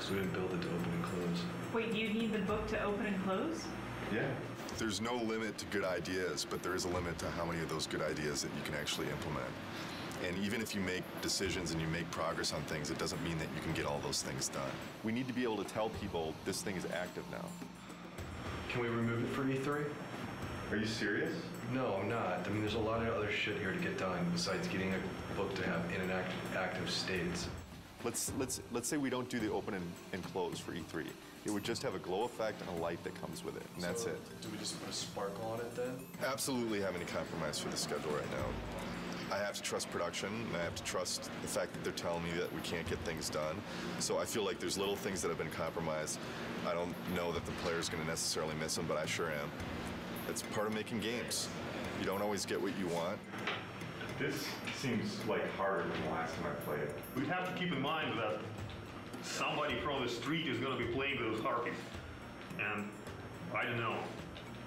because we didn't build it to open and close. Wait, you need the book to open and close? Yeah. There's no limit to good ideas, but there is a limit to how many of those good ideas that you can actually implement. And even if you make decisions and you make progress on things, it doesn't mean that you can get all those things done. We need to be able to tell people this thing is active now. Can we remove it for E3? Are you serious? No, I'm not. I mean, there's a lot of other shit here to get done besides getting a book to have in an active states. Let's say we don't do the open and close for E3. It would just have a glow effect and a light that comes with it, and that's it. Do we just put a sparkle on it then? Absolutely have any compromise for the schedule right now. I have to trust production, and I have to trust the fact that they're telling me that we can't get things done. So I feel like there's little things that have been compromised. I don't know that the player's going to necessarily miss them, but I sure am. It's part of making games. You don't always get what you want. This seems like harder than the last time I played it. We have to keep in mind that somebody from the street is going to be playing those harpies. And I don't know,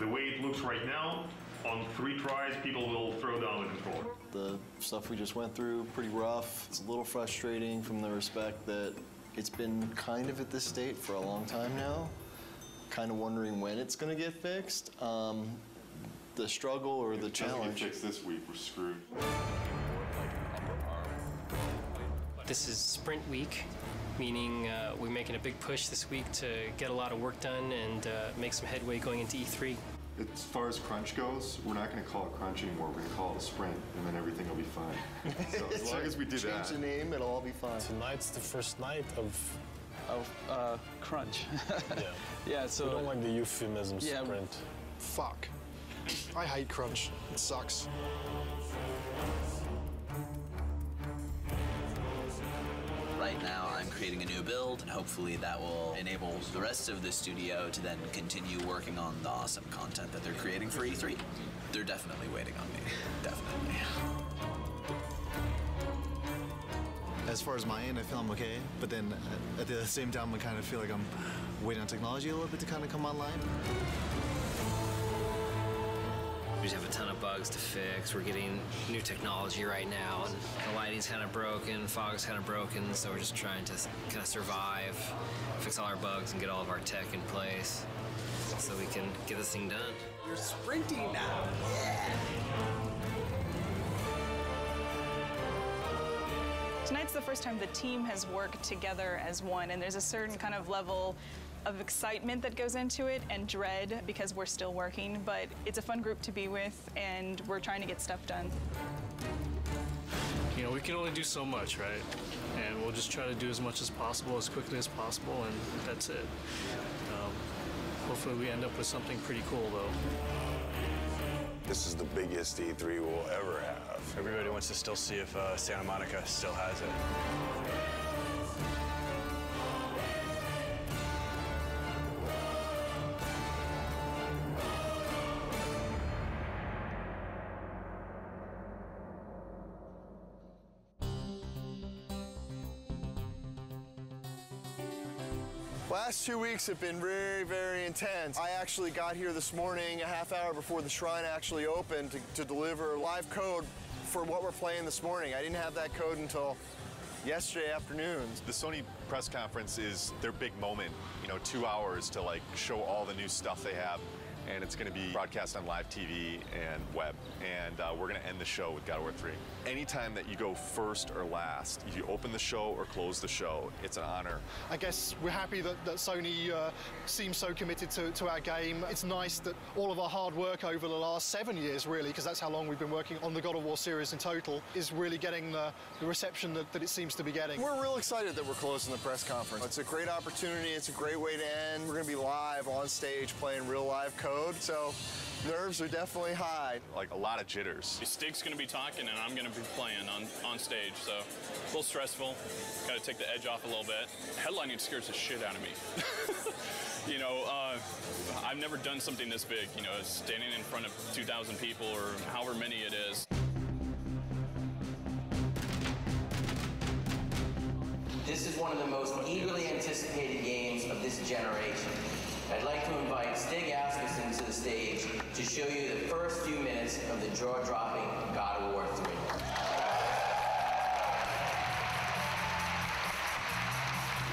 the way it looks right now, on 3 tries, people will throw down the controller. The stuff we just went through, pretty rough. It's a little frustrating from the respect that it's been kind of at this state for a long time now. Kind of wondering when it's going to get fixed. The struggle or the challenge. If it gets fixed this week, we're screwed. This is sprint week, meaning we're making a big push this week to get a lot of work done and make some headway going into E3. As far as crunch goes, we're not going to call it crunch anymore. We're going to call it a sprint, and then everything will be fine. So as long as we do that. Change the name, it'll all be fine. Tonight's the first night of crunch. Yeah. Yeah, so... We don't like the euphemism yeah, sprint. Fuck. I hate crunch. It sucks. Right now, I'm creating a new build, and hopefully that will enable the rest of the studio to then continue working on the awesome content that they're creating for E3. They're definitely waiting on me. Definitely. As far as my end, I feel I'm okay, but then at the same time, I kind of feel like I'm waiting on technology a little bit to kind of come online. We just have a ton of bugs to fix. We're getting new technology right now, and the lighting's kind of broken, fog's kind of broken, so we're just trying to kind of survive, fix all our bugs, and get all of our tech in place so we can get this thing done. You're sprinting now. Yeah. Tonight's the first time the team has worked together as one, and there's a certain kind of level of excitement that goes into it and dread because we're still working, but it's a fun group to be with, and we're trying to get stuff done. You know, we can only do so much, right? And we'll just try to do as much as possible, as quickly as possible, and that's it. Hopefully we end up with something pretty cool, though. This is the biggest E3 we'll ever have. Everybody wants to still see if Santa Monica still has it. Last 2 weeks have been very, very intense. I actually got here this morning a half hour before the shrine actually opened to deliver live code for what we're playing this morning. I didn't have that code until yesterday afternoon. The Sony press conference is their big moment, you know, 2 hours to like show all the new stuff they have. And it's going to be broadcast on live TV and web. And we're going to end the show with God of War 3. Anytime that you go first or last, if you open the show or close the show, it's an honor. I guess we're happy that Sony seems so committed to our game. It's nice that all of our hard work over the last 7 years, really, because that's how long we've been working on the God of War series in total, is really getting the reception that it seems to be getting. We're real excited that we're closing the press conference. It's a great opportunity. It's a great way to end. We're going to be live on stage playing real live code. So nerves are definitely high. Like a lot of jitters. Stig's going to be talking and I'm going to be playing on stage, so a little stressful. Got to take the edge off a little bit. Headlining scares the shit out of me. You know, I've never done something this big, you know, standing in front of 2,000 people or however many it is. This is one of the most eagerly anticipated games of this generation. I'd like to invite Stig Asmussen to the stage to show you the first few minutes of the jaw-dropping God of War 3.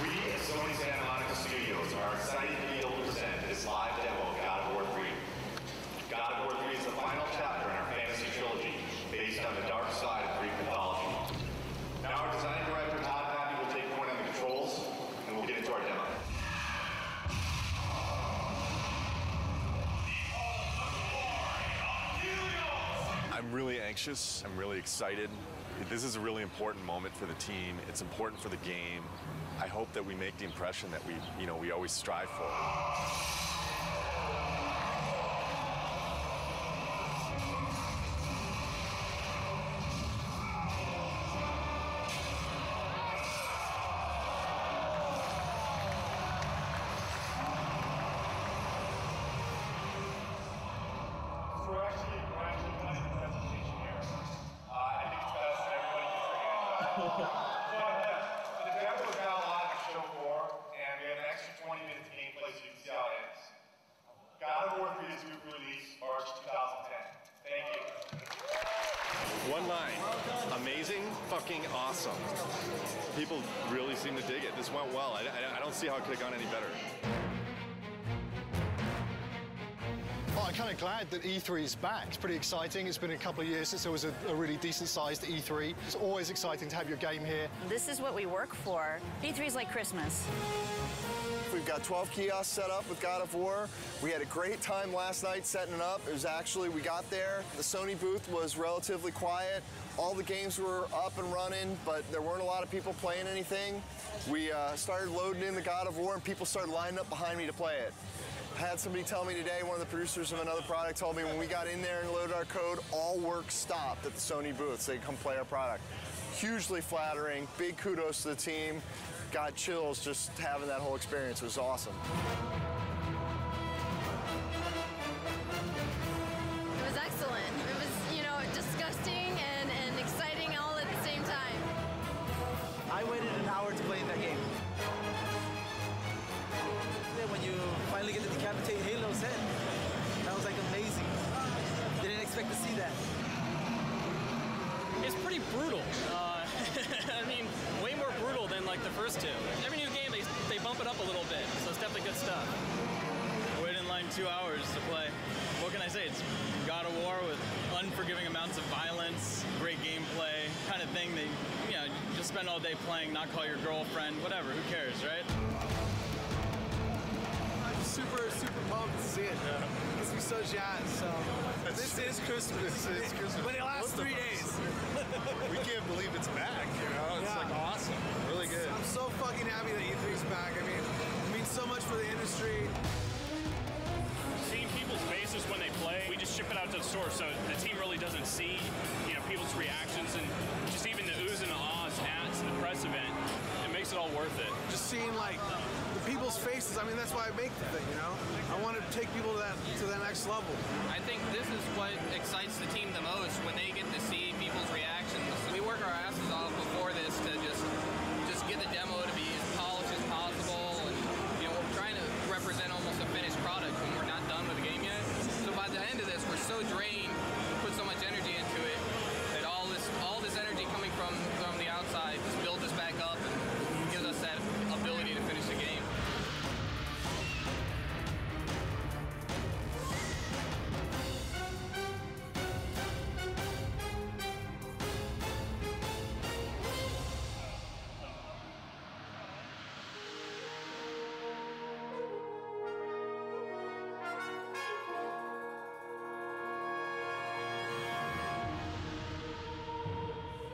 We Sony Santa Monica Studios are excited to be able to present this live demo of God of War 3. God of War 3 is the final chapter in our fantasy trilogy, based on the dark side of Greek mythology. Now our design director, Todd Pappy, will take point on the controls, and we'll get into our demo. I'm really anxious. I'm really excited. This is a really important moment for the team. It's important for the game. I hope that we make the impression that we always strive for. One line. Amazing, fucking awesome. People really seem to dig it. This went well. I don't see how it could have gone any better. Well, I'm kind of glad that E3 is back. It's pretty exciting. It's been a couple of years since there was a really decent-sized E3. It's always exciting to have your game here. This is what we work for. E3 is like Christmas. We've got 12 kiosks set up with God of War. We had a great time last night setting it up. It was actually, we got there, the Sony booth was relatively quiet. All the games were up and running, but there weren't a lot of people playing anything. We started loading in the God of War, and people started lining up behind me to play it. I had somebody tell me today, one of the producers of another product told me when we got in there and loaded our code, all work stopped at the Sony booth so they could come play our product. Hugely flattering, big kudos to the team. Got chills just having that whole experience. It was awesome. It was excellent. It was, disgusting and exciting all at the same time. I waited an hour to play that game. When you finally get to decapitate Halo's head, that was like amazing. Didn't expect to see that. It's pretty brutal. I mean, way more brutal than like the first two. Every new game, they bump it up a little bit, so it's definitely good stuff. I waited in line 2 hours to play. What can I say? It's God of War with unforgiving amounts of violence, great gameplay, kind of thing that, just spend all day playing, not call your girlfriend, whatever, who cares, right? I'm super pumped to see it. Makes me so jazzed. So this is Christmas. This is Christmas. But it lasts 3 days. We can't believe it's back, It's like awesome. Really good. I'm so fucking happy that E3's back. I mean, it means so much for the industry. Seeing people's faces when they play, we just ship it out to the store, so the team really doesn't see, people's reactions and just even the oohs and the ahs at the press event. It makes it all worth it. Just seeing like the people's faces. I mean, that's why I make the thing. I want to take people to that next level. I think this is what excites the team the most when they get to see people's reactions. We work our asses off before this to just get the demo to be as polished as possible, and we're trying to represent almost a finished product when we're not done with the game yet. So by the end of this, we're so drained, put so much energy into it, that all this energy coming from the outside just builds us back up and gives us that ability to finish the game.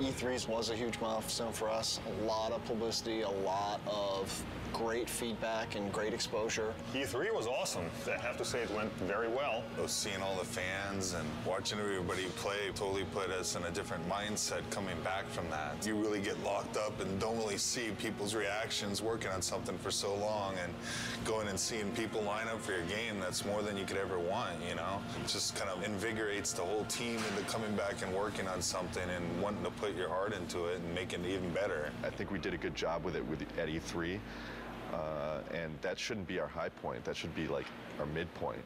E3 was a huge milestone for us. A lot of publicity, a lot of great feedback and great exposure. E3 was awesome. I have to say it went very well. Seeing all the fans and watching everybody play totally put us in a different mindset coming back from that. You really get locked up and don't really see people's reactions working on something for so long, and going and seeing people line up for your game, that's more than you could ever want, It just kind of invigorates the whole team into coming back and working on something and wanting to put your heart into it and make it even better. I think we did a good job with it at E3. And that shouldn't be our high point. That should be like our midpoint.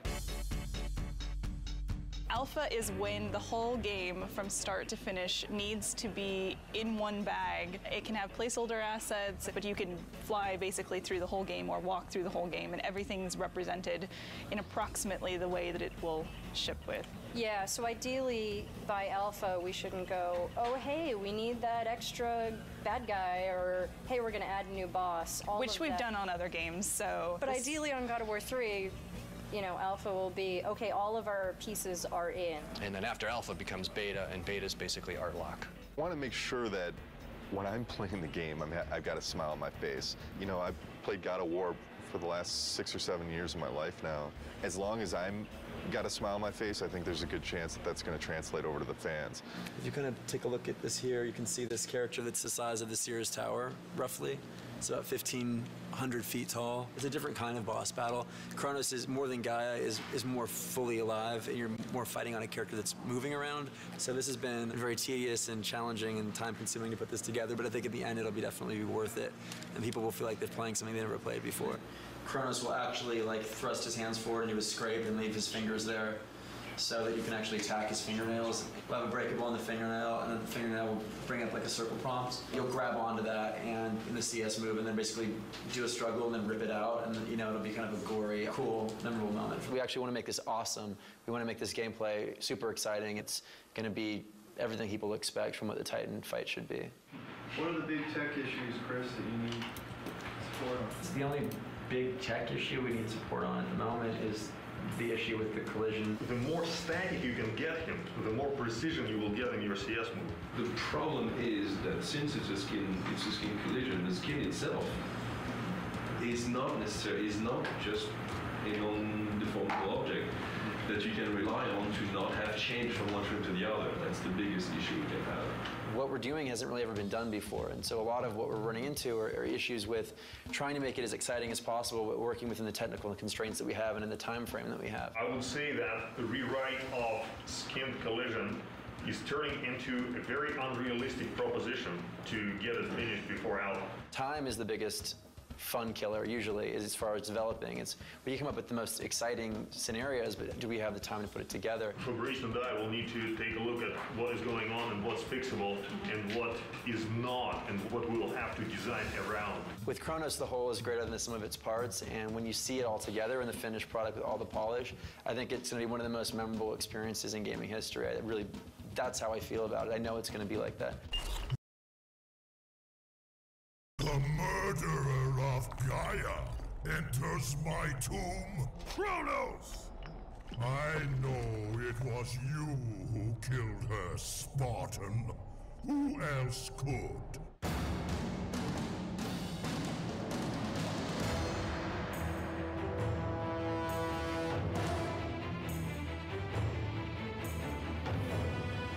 Alpha is when the whole game from start to finish needs to be in one bag. It can have placeholder assets, but you can fly basically through the whole game or walk through the whole game, and everything's represented in approximately the way that it will ship with. Yeah, so ideally by Alpha we shouldn't go, oh hey, we need that extra bad guy, or hey, we're gonna add a new boss. Which we've done on other games, so. But ideally on God of War 3, you know, Alpha will be, okay, all of our pieces are in. And then after Alpha becomes Beta, and Beta is basically art lock. I want to make sure that when I'm playing the game, I've got a smile on my face. You know, I've played God of War for the last 6 or 7 years of my life now. As long as I'm got a smile on my face, I think there's a good chance that that's going to translate over to the fans. If you kind of take a look at this here, you can see this character that's the size of the Sears Tower, roughly. It's about 1,500 feet tall. It's a different kind of boss battle. Kronos is more than Gaia, is more fully alive, and you're more fighting on a character that's moving around. So this has been very tedious and challenging and time-consuming to put this together, but I think at the end it'll definitely be worth it, and people will feel like they're playing something they never played before. Kronos will actually thrust his hands forward into his scrape and leave his fingers there, so that you can actually attack his fingernails. We'll have a breakable in the fingernail, and then the fingernail will bring up a circle prompt. You'll grab onto that and in the CS move, and then basically do a struggle and then rip it out, and you know, it'll be kind of a gory, cool, memorable moment. We actually want to make this awesome. We want to make this gameplay super exciting. It's going to be everything people expect from what the Titan fight should be. What are the big tech issues, Chris, that you need support on? The only big tech issue we need support on at the moment is the issue with the collision. The more static you can get him, the more precision you will get in your CS move. The problem is that since it's a skin collision, the skin itself is not just a non-deformable object that you can rely on to not have change from one frame to the other. That's the biggest issue we can have. What we're doing hasn't really ever been done before, and so a lot of what we're running into are issues with trying to make it as exciting as possible, but working within the technical constraints that we have and in the time frame that we have. I would say that the rewrite of skin collision is turning into a very unrealistic proposition to get it finished before Alpha. Time is the biggest fun killer usually, is as far as developing. It's where you come up with the most exciting scenarios, but do we have the time to put it together? Fabrice and I will need to take a look at what is going on and what's fixable and what is not, and what we will have to design around. With Kronos, the whole is greater than the sum of its parts, and when you see it all together in the finished product with all the polish, I think it's going to be one of the most memorable experiences in gaming history. That's how I feel about it. I know it's going to be like that. The murderer of Gaia enters my tomb. Kronos! I know it was you who killed her, Spartan. Who else could?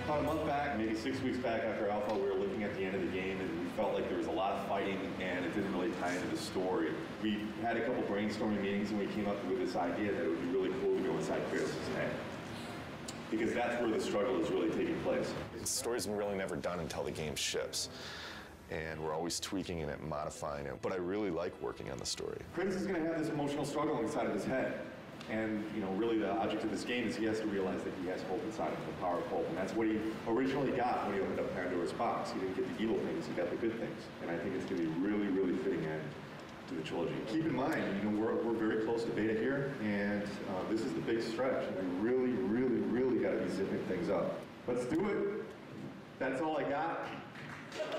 About a month back, maybe 6 weeks back after Alpha, we were looking at the end of the game and we felt like there was a lot of fighting and it didn't really tie into the story. We had a couple brainstorming meetings and we came up with this idea that it would be really cool to go inside Criação head. Because that's where the struggle is really taking place. The story's really never done until the game ships. And we're always tweaking it and modifying it. But I really like working on the story. Criação is going to have this emotional struggle inside of his head. And, you know, really the object of this game is he has to realize that he has hope inside of him, the power of hope. And that's what he originally got when he opened up Pandora's box. He didn't get the evil things, he got the good things. And I think it's going to be a really, really fitting end to the trilogy. Keep in mind, you know, we're very close to beta here, and this is the big stretch. And we really, really, really got to be zipping things up. Let's do it. That's all I got.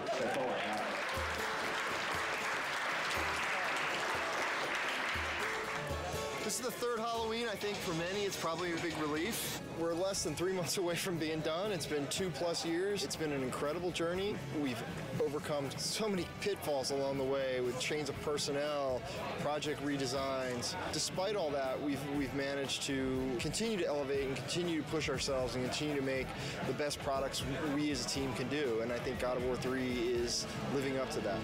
That's all I got. This is the third Halloween. I think for many it's probably a big relief. We're less than 3 months away from being done. It's been 2+ years. It's been an incredible journey. We've overcome so many pitfalls along the way with change of personnel, project redesigns. Despite all that, we've managed to continue to elevate and continue to push ourselves and continue to make the best products we as a team can do. And I think God of War 3 is living up to that.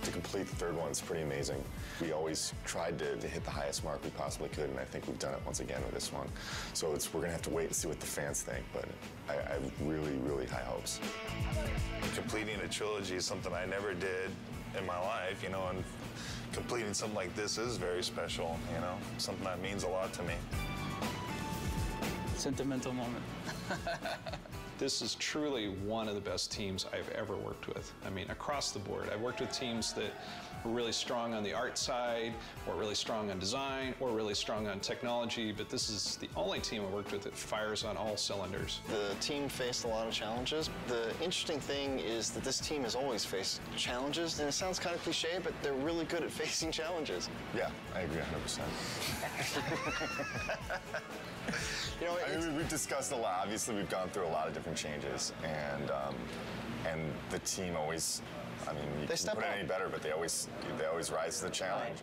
To complete the third one is pretty amazing. We always tried to hit the highest mark we possibly could, and I think we've done it once again with this one. So we're gonna have to wait and see what the fans think, but I have really, really high hopes. Completing a trilogy is something I never did in my life, you know, and completing something like this is very special, you know, something that means a lot to me. Sentimental moment. This is truly one of the best teams I've ever worked with. I mean, across the board. I've worked with teams that were really strong on the art side, or really strong on design, or really strong on technology, but this is the only team I worked with that fires on all cylinders. The team faced a lot of challenges. The interesting thing is that this team has always faced challenges, and it sounds kind of cliche, but they're really good at facing challenges. Yeah, I agree 100%. You know, I mean, we've discussed a lot. Obviously, we've gone through a lot of different changes, and the team always, I mean, you can't put it any better, but they always rise to the challenge.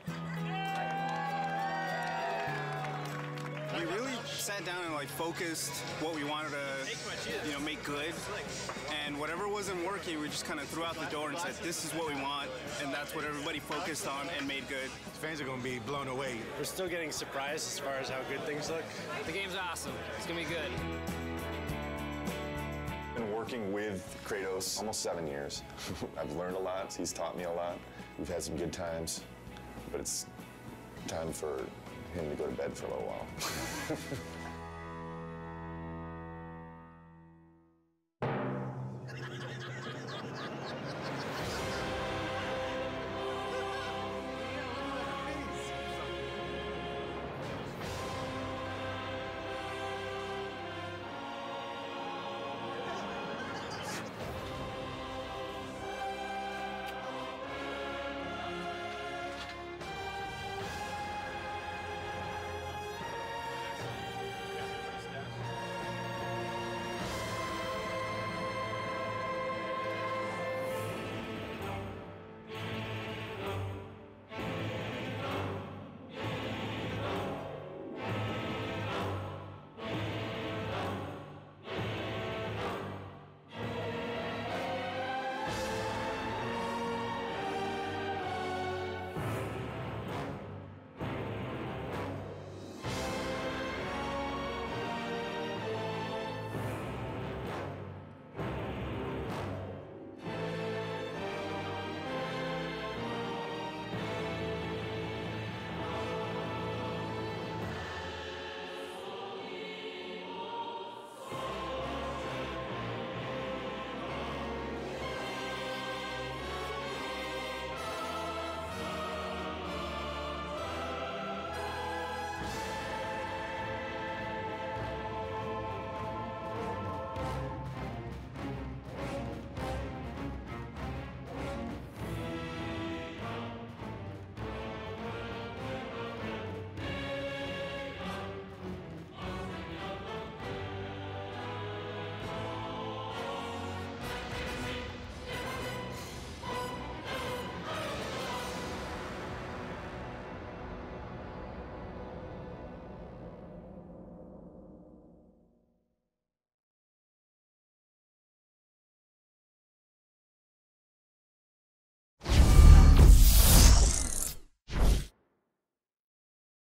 We really sat down and focused what we wanted to, make good, and whatever wasn't working, we just kind of threw out the door and said, this is what we want, and that's what everybody focused on and made good. Fans are going to be blown away. We're still getting surprised as far as how good things look. The game's awesome. It's going to be good. I've been working with Kratos almost 7 years. I've learned a lot. He's taught me a lot. We've had some good times, but it's time for him to go to bed for a little while.